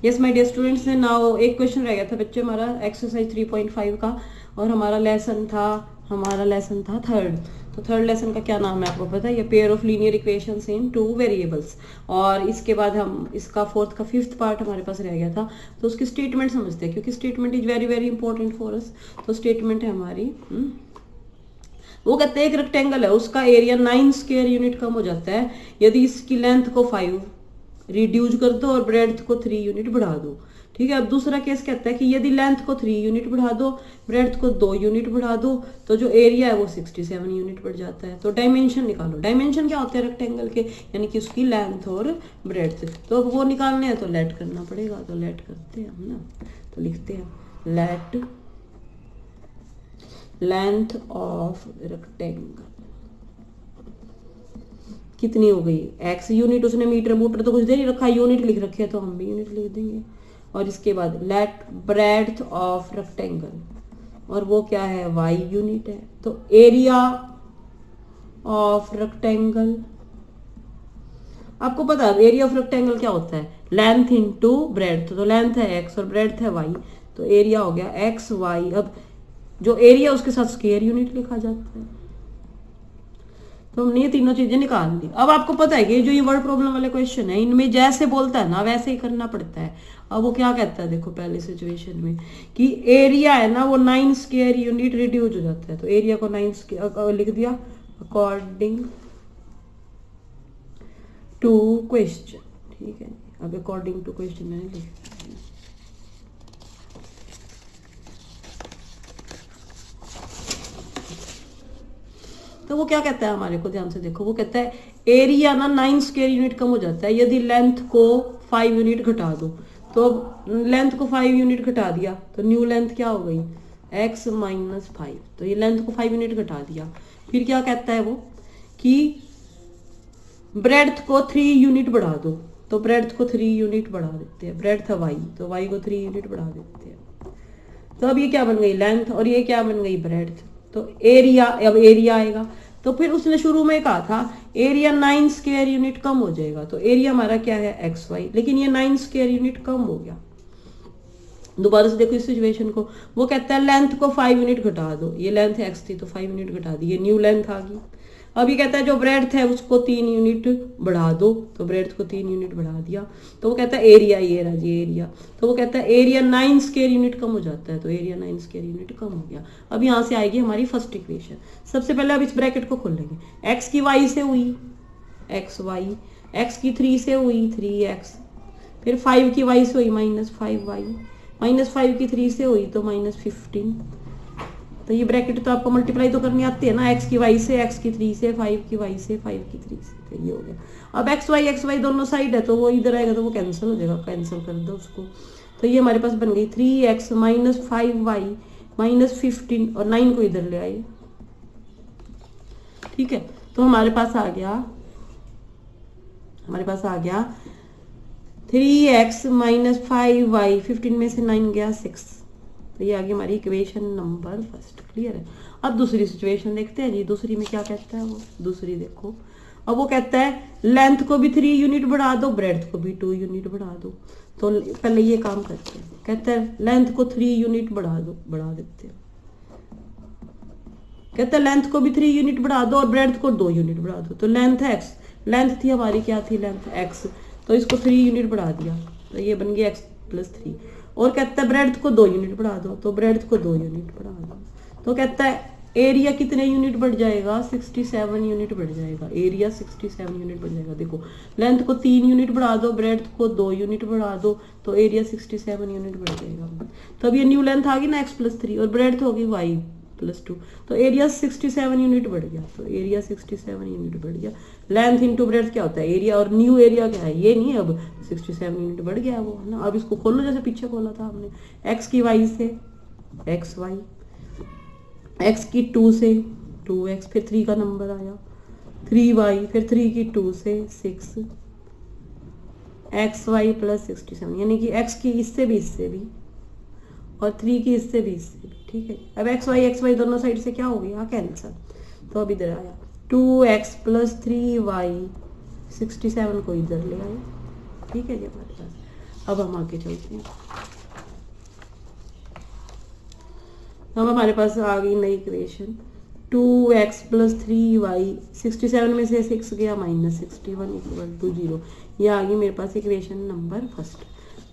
Yes my dear students, ने now एक question रह गया था बच्चे हमारा एक्सरसाइज 3.5 का, और हमारा लेसन था थर्ड। तो थर्ड लेसन का क्या नाम है आपको पता है? ये pair of linear equations in two variables. और इसके बाद हम इसका फोर्थ का फिफ्थ पार्ट हमारे पास रह गया था, तो उसकी स्टेटमेंट समझते हैं, क्योंकि statement is very very important for us. तो स्टेटमेंट है हमारी, वो कहते हैं एक रेक्टेंगल है, उसका एरिया 9 स्क्वायर यूनिट कम हो जाता है यदि इसकी लेंथ को 5 रिड्यूस कर दो और ब्रेड्थ को 3 यूनिट बढ़ा दो। ठीक है। अब दूसरा केस कहता है कि यदि लेंथ को 3 यूनिट बढ़ा दो, ब्रेड्थ को 2 यूनिट बढ़ा दो, तो जो एरिया है वो 67 यूनिट बढ़ जाता है। तो डायमेंशन निकालो। डायमेंशन क्या होते हैं रेक्टेंगल के? यानी कि उसकी लेंथ और ब्रेड्थ। तो अब वो निकालने हैं तो लेट करना पड़ेगा। तो लेट करते हैं हम ना, तो लिखते हैं लेट लेंथ ऑफ रेक्टेंगल कितनी हो गई? x unit. उसने मीटर मूटर तो कुछ दे नहीं रखा, यूनिट लिख रखे हैं, तो हम भी यूनिट लिख देंगे। और इसके बाद लेट ब्रेड्थ ऑफ रेक्टेंगल, और वो क्या है? y यूनिट है। तो एरिया ऑफ रेक्टेंगल, आपको पता है एरिया ऑफ रेक्टेंगल क्या होता है? Length into breadth. तो लेंथ है x और ब्रेड्थ है y, तो एरिया हो गया एक्स वाई। अब जो एरिया उसके साथ स्क्वायर यूनिट लिखा जाता है। तो हमने ये तीनों चीजें निकाल दी। अब आपको पता है कि जो ये वर्ड प्रॉब्लम वाले क्वेश्चन है, इनमें जैसे बोलता है ना वैसे ही करना पड़ता है। अब वो क्या कहता है देखो, पहले सिचुएशन में कि एरिया है ना वो 9 स्क्वायर यूनिट रिड्यूस हो जाता है। तो एरिया को 9 स्क्वायर लिख दिया अकॉर्डिंग टू क्वेश्चन। ठीक है, अब अकॉर्डिंग टू क्वेश्चन मैंने लिख दिया। तो वो क्या कहता है हमारे को, ध्यान से देखो। वो कहता है एरिया ना 9 स्क्वायर यूनिट कम हो जाता है यदि लेंथ को 5 यूनिट घटा दो। तो अब लेंथ को 5 यूनिट घटा दिया तो न्यू लेंथ क्या हो गई? x minus 5। तो ये लेंथ को 5 यूनिट घटा दिया। फिर क्या कहता है वो कि ब्रेड्थ को 3 यूनिट बढ़ा दो। तो ब्रेड्थ को 3 यूनिट बढ़ा देते हैं। ब्रेड्थ है y, तो y को 3 यूनिट बढ़ा देते हैं। तो अब ये क्या बन गई? लेंथ, और ये क्या बन गई? ब्रेड्थ। तो एरिया, अब एरिया आएगा। तो फिर उसने शुरू में कहा था एरिया 9 स्क्वायर यूनिट कम हो जाएगा। तो एरिया हमारा क्या है? एक्स वाई, लेकिन ये 9 स्क्वायर यूनिट कम हो गया। दोबारा से देखो इस सिचुएशन को। वो कहता है लेंथ को 5 यूनिट घटा दो। ये लेंथ एक्स थी तो 5 यूनिट घटा दी, ये न्यू लेंथ आ गई। अब ये कहता है जो ब्रेड्थ है उसको 3 यूनिट बढ़ा दो। तो ब्रेड्थ को 3 यूनिट बढ़ा दिया। तो वो कहता है एरिया, ये रहा जी एरिया। तो वो कहता है एरिया 9 स्क्वायर यूनिट कम हो जाता है। तो एरिया 9 स्क्वायर यूनिट कम हो गया। अब यहाँ से आएगी हमारी फर्स्ट इक्वेशन। सबसे पहले अब इस ब्रैकेट को खोलेंगे। एक्स की वाई से हुई एक्स वाई, एक्स की 3 से हुई 3x, फिर 5 की वाई से हुई -5y, -5 की 3 से हुई तो -15। तो ये ब्रैकेट तो आपको मल्टीप्लाई तो करनी आती है ना, x की y से, x की 3 से, 5 की y से, 5 की 3 से। तो ये हो गया। अब x y दोनों साइड है तो वो इधर आएगा तो वो कैंसिल हो जाएगा, कैंसिल कर दो उसको। तो ये हमारे पास बन गई 3x -5y -15, और 9 को इधर ले आइए। ठीक है, तो हमारे पास आ गया 3x -5y, 15 में से 9 गया 6। तो ये आ गई हमारी इक्वेशन नंबर फर्स्ट। क्लियर है। अब दूसरी सिचुएशन देखते हैं जी। दूसरी में क्या कहता है वो? दूसरी देखो। अब वो कहता है लेंथ को भी 3 यूनिट बढ़ा दो, ब्रेड्थ को भी 2 यूनिट बढ़ा दो। तो पहले ये काम करते हैं। कहता है लेंथ को 3 यूनिट बढ़ा दो, बढ़ा देते हैं। कहता है लेंथ को भी 3 यूनिट बढ़ा दो और ब्रेड्थ को 2 यूनिट बढ़ा दो। तो लेंथ है एक्स, लेंथ थी हमारी, क्या थी? Length x. तो इसको 3 यूनिट बढ़ा दिया तो ये बन गया x + 3। और कहता है ब्रेड्थ को 2 यूनिट बढ़ा दो। तो ब्रेड्थ को 2 यूनिट बढ़ा दो। तो कहता है एरिया कितने यूनिट बढ़ जाएगा? 67 यूनिट बढ़ जाएगा। एरिया 67 यूनिट बढ़ जाएगा। देखो लेंथ को 3 यूनिट बढ़ा दो, ब्रेड्थ को 2 यूनिट बढ़ा दो, तो एरिया 67 यूनिट बढ़ जाएगा। तो अब ये न्यू लेंथ आ गई ना x + 3, और ब्रेड्थ होगी y + 2। तो एरिया 67 यूनिट बढ़ गया। तो एरिया 67 यूनिट बढ़ गया। लेंथ इंटू ब्रेड्थ क्या होता है? एरिया। और न्यू एरिया क्या है? ये नहीं, अब 67 यूनिट बढ़ गया वो, है ना। अब इसको खोलो जैसे पीछे खोला था हमने। x की y से एक्स वाई, x की 2 से 2x, फिर 3 का नंबर आया 3y, फिर 3 की 2 से 6 xy + 67, यानी कि x की इससे भी और 3 की इससे भी। ठीक है। अब x y दोनों साइड से क्या हो गया? कैंसिल। तो अब इधर आया 2x + 3y, 67 को इधर ले आए। ठीक है जी हमारे पास। अब हम आगे चलते हैं। अब हमारे पास आ गई नई इक्वेशन 2x + 3y, 67 में से 6 गया -61 = 0। ये आ गई मेरे पास इक्वेशन नंबर फर्स्ट।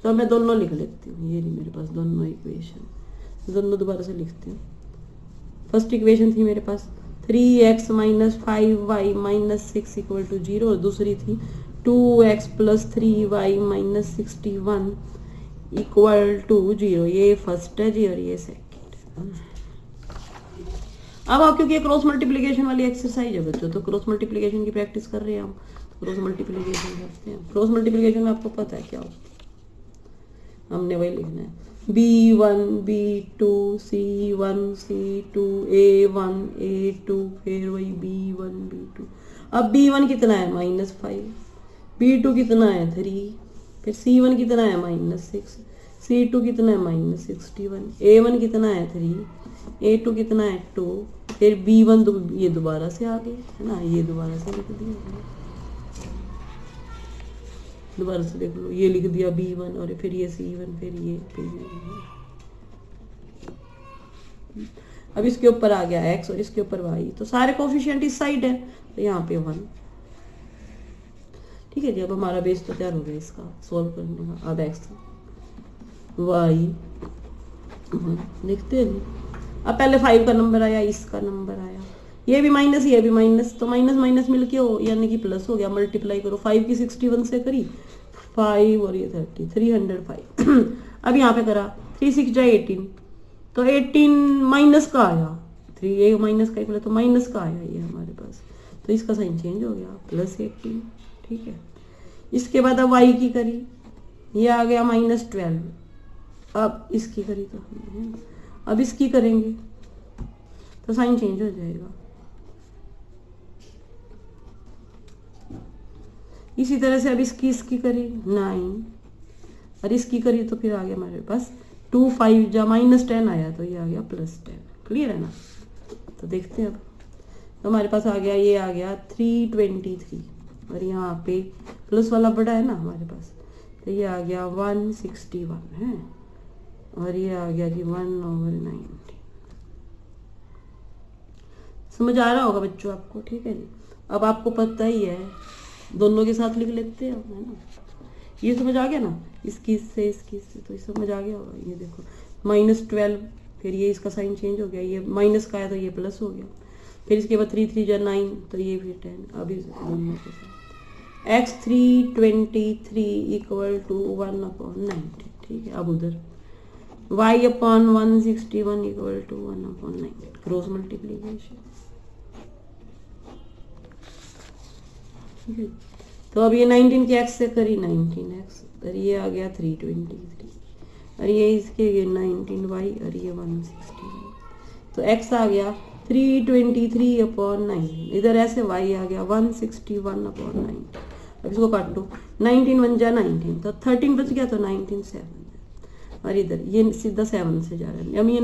तो मैं दोनों लिख लेती हूँ, ये रही मेरे पास दोनों इक्वेशन, दोनों दोबारा से लिखती हूँ। फर्स्ट इक्वेशन थी मेरे पास 3x - 5y - 6 = 0 और दूसरी थी 2x + 3y - 61 = 0। ये फर्स्ट है जी और ये सेकंड है। अब आप क्योंकि क्रॉस मल्टीप्लिकेशन वाली एक्सरसाइज है बच्चों, तो क्रॉस मल्टीप्लिकेशन की प्रैक्टिस कर रहे हैं हम, तो क्रॉस मल्टीप्लिकेशन करते हैं। क्रॉस मल्टीप्लिकेशन में आपको पता है क्या होता है, हमने वही लिखना है B1 B2 C1 C2 A1 A2 फिर वही B1 B2। अब B1 कितना है -5, B2 कितना है 3, फिर C1 कितना है -6, C2 कितना है -61, A1 कितना है 3, A2 कितना है 2, फिर B1 ये दोबारा से आ गए है ना, ये दोबारा से लिख दिया, दोबारा से देख लो, ये लिख दिया B1 और फिर ये C1 फिर ये अब इसके ऊपर आ गया x और इसके ऊपर y, तो सारे कोफिशिएंट इस साइड है तो यहाँ पे 1। ठीक है जी, अब हमारा बेस तो तैयार हो गया इसका सॉल्व करने का। अब x y देखते हैं जी। अब पहले 5 का नंबर आया, इसका नंबर आया, ये भी माइनस ये भी माइनस, तो माइनस माइनस मिलके हो यानी कि प्लस हो गया। मल्टीप्लाई करो 5 की 61 से करी 5 और ये 30 305। अब यहाँ पे करा 3 6 जा 18, तो 18 माइनस का आया, 3 ये माइनस का तो माइनस का आया ये हमारे पास, तो इसका साइन चेंज हो गया +18। ठीक है, इसके बाद अब y की करी, ये आ गया -12। अब इसकी करी तो हमने, अब इसकी करेंगे तो साइन चेंज हो जाएगा। इसी तरह से अब इसकी करी 9 और इसकी करी तो फिर आ गया हमारे पास 2 5 जा -10 आया, तो ये आ गया +10। क्लियर है ना, तो देखते हैं अब, तो हमारे पास आ गया, ये आ गया 323 और यहाँ पे प्लस वाला बड़ा है ना हमारे पास, तो ये आ गया 161 है और ये आ गया जी 1/90। समझ आ रहा होगा बच्चों आपको? ठीक है जी, अब आपको पता ही है, दोनों के साथ लिख लेते हैं है ना। ये समझ आ गया ना, इसकी से तो ये समझ आ गया होगा। ये देखो -12, फिर ये इसका साइन चेंज हो गया, ये माइनस का है तो ये प्लस हो गया, फिर इसके बाद 3 3 जा 9, तो ये फिर 10। अब इस दोनों के साथ x 323 = 1/90। ठीक है, अब उधर y/161 = 1/90, क्रॉस मल्टीप्लिकेशन। ठीक है, तो अब ये 19 के x से करी 19x और ये आ गया 323 और ये इसके 19y और ये 161, तो x आ गया 323/19, इधर ऐसे y आ गया 161/90। अब इसको काट लो, 19 1 जा 19, तो 13 बच गया, तो 19 7 और इधर ये सीधा 7 से जा रहा है। अब ये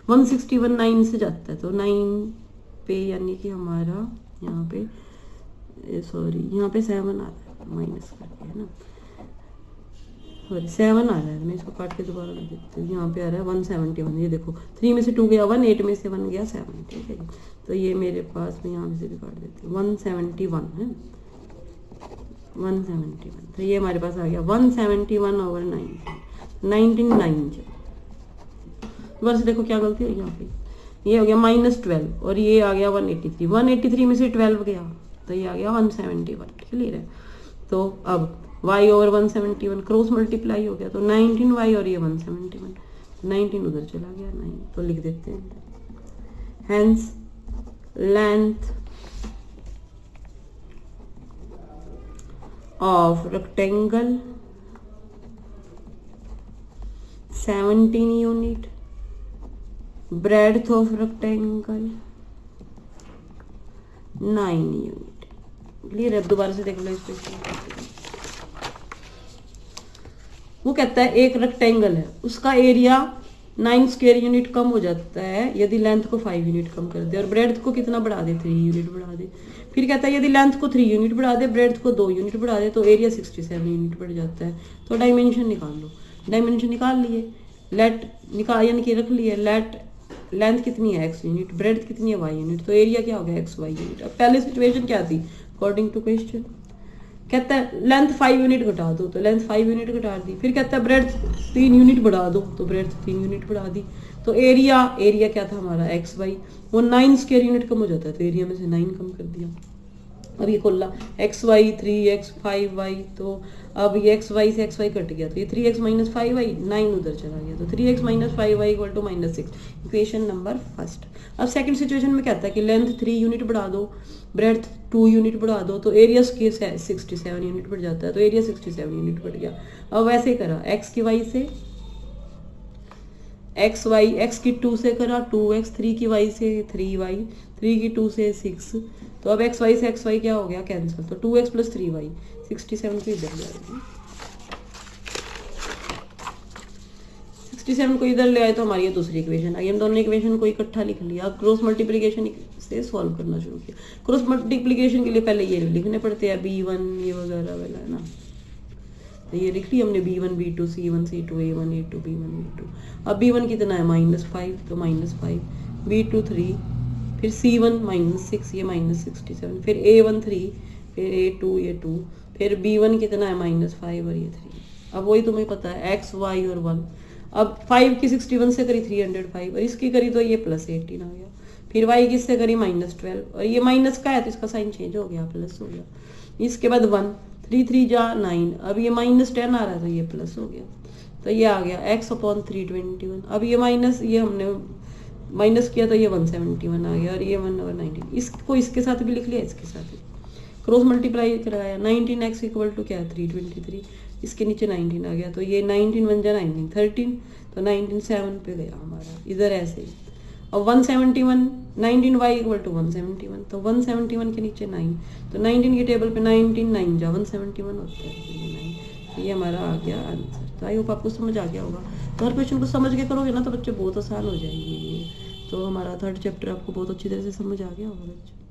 161 9 से जाता है, तो 9 पे यानी कि हमारा यहाँ पे सॉरी यहाँ पे 7 आ रहा है माइनस करके, है ना, सॉरी 7 आ रहा है, मैं इसको काट के दोबारा लिख देती हूँ। यहाँ पे आ रहा है 171, ये देखो 3 में से 2 गया 1, 8 में से 1 गया 7। ठीक है, तो ये मेरे पास में यहाँ से भी काट देती हूँ 171 है 171, तो ये हमारे पास आ गया 171/19 19 बस देखो क्या गलती हुई यहाँ पे, ये हो गया -12 और ये आ गया 183 में से 12 गया, तो ये आ गया 171। क्लियर है, तो अब y/171 क्रॉस मल्टीप्लाई हो गया, तो 19y और ये 171, 19 उधर चला गया 9, तो लिख देते हैं hence length of rectangle 17 unit, breadth of rectangle 9 unit. Clear है, दोबारा से देख लो इस क्वेश्चन। वो कहता है एक रेक्टेंगल है, उसका एरिया 9 स्क्वायर यूनिट कम हो जाता है यदि लेंथ को 5 यूनिट कम कर दे और ब्रेड्थ को कितना बढ़ा दे, 3 यूनिट बढ़ा दे। फिर कहता है यदि लेंथ को 3 यूनिट बढ़ा दे, ब्रेड्थ को 2 यूनिट बढ़ा दे तो एरिया 67 यूनिट बढ़ जाता है। तो डायमेंशन निकाल लो। डायमेंशन निकाल लिए, लेट निकाल यानी कि रख लिए, लेट लेंथ कितनी है x यूनिट, ब्रेड्थ कितनी है y यूनिट, तो एरिया क्या हो गया x y यूनिट। अब पहले सिचुएशन क्या थी अकॉर्डिंग टू क्वेश्चन, कहता है लेंथ 5 यूनिट घटा दो, तो लेंथ 5 यूनिट घटा दी। फिर कहता है ब्रेड्थ 3 यूनिट बढ़ा दो, तो ब्रेड्थ 3 यूनिट बढ़ा दी। तो एरिया क्या था हमारा एक्स वाई, वो 9 स्क्वायर यूनिट कम हो जाता है, तो एरिया में से 9 कम कर दिया। अब ये खोला एक्स वाई 3x 5y, तो अब ये एक्स वाई से एक्स वाई कट गया, तो ये 3x माइनस 5y 9 उधर चला गया, तो 3x minus 5y equal to -6। Equation number first. अब सेकंड सिचुएशन में कहता है कि लेंथ 3 यूनिट बढ़ा दो, ब्रेड्थ 2 यूनिट बढ़ा दो, तो एरिया 67 यूनिट बढ़ जाता है, तो एरिया 67 यूनिट बढ़ गया। अब वैसे करा एक्स की वाई से, एक्स वाई एक्स की 2 से करा 2x, 3 की वाई से 3y, 3 की 2 से 6, तो अब एक्स वाई से एक्स वाई क्या हो गया कैंसिल, तो 2x प्लस 3y 67 को इधर ले आएगी, 67 को इधर ले आए तो हमारी ये दूसरी इक्वेशन आई। हम दोनों इक्वेशन को इकट्ठा लिख लिया। अब क्रॉस मल्टीप्लिकेशन से सॉल्व करना शुरू किया। क्रॉस मल्टीप्लिकेशन के लिए पहले ये लिखने पड़ते हैं b1 ये वगैरह वाला है ना, तो ये लिख लिया हमने b1 b2 c1 c2 a1 a2 b1 b2। अब b1 कितना है -5, तो -5, b2 3, फिर c1 -6 ये -67, फिर a1 3, फिर a2 ये 2, फिर b1 कितना है -5 और ये 3। अब वही तुम्हें पता है x y और 1। अब 5 की 61 से करी 305 और इसकी करी तो ये +18 आ गया। फिर y किससे करी -12 और ये माइनस का है तो इसका साइन चेंज हो गया, प्लस हो गया। इसके बाद 1 3 3 जा 9, अब ये -10 आ रहा है तो ये प्लस हो गया, तो ये आ गया x/321। अब ये माइनस, ये हमने माइनस किया तो ये 171 आ गया और ये 1/19। इसको इसके साथ भी लिख लिया, इसके साथ भी क्रॉस मल्टीप्लाई कराया। 19x इक्वल टू क्या है 323, इसके नीचे 19 आ गया, तो ये 19 1 जा 19 13, तो 19 7 पे गया हमारा इधर ऐसे ही। और 171 19y इक्वल टू 171, तो 171 के नीचे 9, तो 19 की टेबल पे 19 9 जा 171 होता है, तो ये 9, ये हमारा आ गया आंसर। तो आई होप आपको समझ आ गया होगा। तो हर क्वेश्चन को समझ के करोगे ना तो बच्चे बहुत आसान हो जाएंगे ये। तो हमारा थर्ड चैप्टर आपको बहुत अच्छी तरह से समझ आ गया होगा बच्चे।